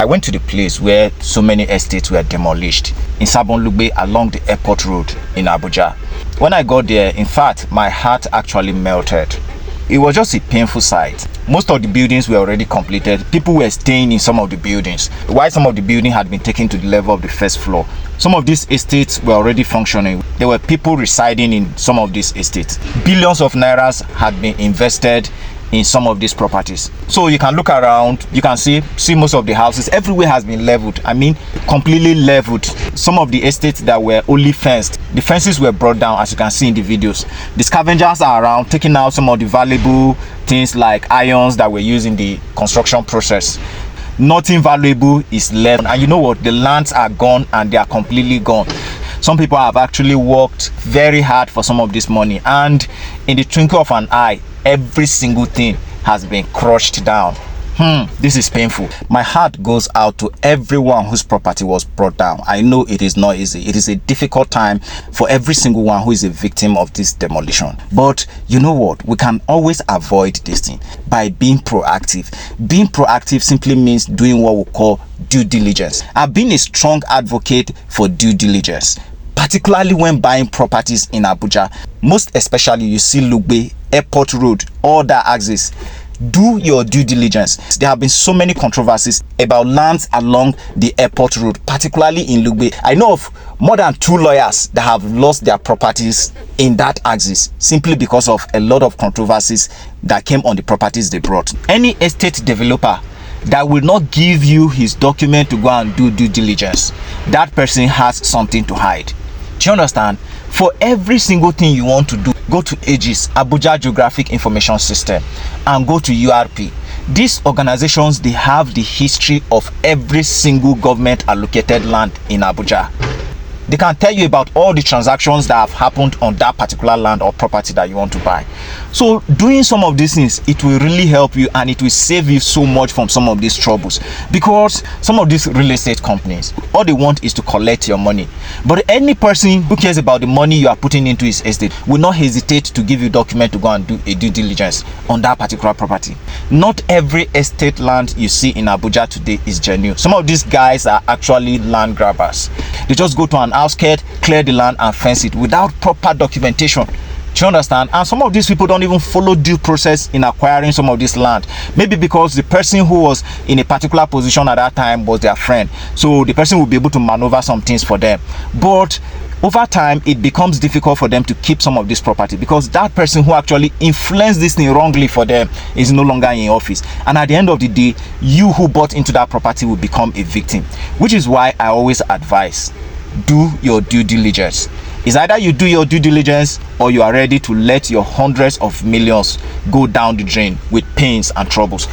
I went to the place where so many estates were demolished in Sabon along the airport road in Abuja. When I got there, in fact, my heart actually melted. It was just a painful sight. Most of the buildings were already completed. People were staying in some of the buildings, while some of the building had been taken to the level of the first floor. Some of these estates were already functioning. There were people residing in some of these estates. Billions of nairas had been invested in some of these properties. So you can look around, you can see most of the houses everywhere has been leveled. I mean, completely leveled. Some of the estates that were only fenced, the fences were brought down, as you can see in the videos. The scavengers are around taking out some of the valuable things like irons that were used in the construction process. Nothing valuable is left, and you know what, the lands are gone and they are completely gone. Some people have actually worked very hard for some of this money, and in the twinkle of an eye, every single thing has been crushed down. This is painful. My heart goes out to everyone whose property was brought down. I know it is not easy. It is a difficult time for every single one who is a victim of this demolition. But you know what? We can always avoid this thing by being proactive. Being proactive simply means doing what we call due diligence. I've been a strong advocate for due diligence, particularly when buying properties in Abuja. Most especially, you see Lugbe, Airport Road, all that axis. Do your due diligence. There have been so many controversies about lands along the airport road, particularly in Lugbe. I know of more than 2 lawyers that have lost their properties in that axis simply because of a lot of controversies that came on the properties they brought. Any estate developer that will not give you his document to go and do due diligence, that person has something to hide. Do you understand? For every single thing you want to do, go to AGIS, Abuja Geographic Information System, and go to URP. These organizations, they have the history of every single government allocated land in Abuja. They can tell you about all the transactions that have happened on that particular land or property that you want to buy. So doing some of these things, it will really help you, and it will save you so much from some of these troubles, because some of these real estate companies, all they want is to collect your money. But any person who cares about the money you are putting into his estate will not hesitate to give you document to go and do a due diligence on that particular property. Not every estate land you see in Abuja today is genuine. Some of these guys are actually land grabbers. They just go to an outskirt, clear the land and fence it without proper documentation. Do you understand? And some of these people don't even follow due process in acquiring some of this land. Maybe because the person who was in a particular position at that time was their friend, so the person will be able to maneuver some things for them. But over time, it becomes difficult for them to keep some of this property, because that person who actually influenced this thing wrongly for them is no longer in office. And at the end of the day, you who bought into that property will become a victim. Which is why I always advise, do your due diligence. It's either you do your due diligence or you are ready to let your hundreds of millions go down the drain with pains and troubles.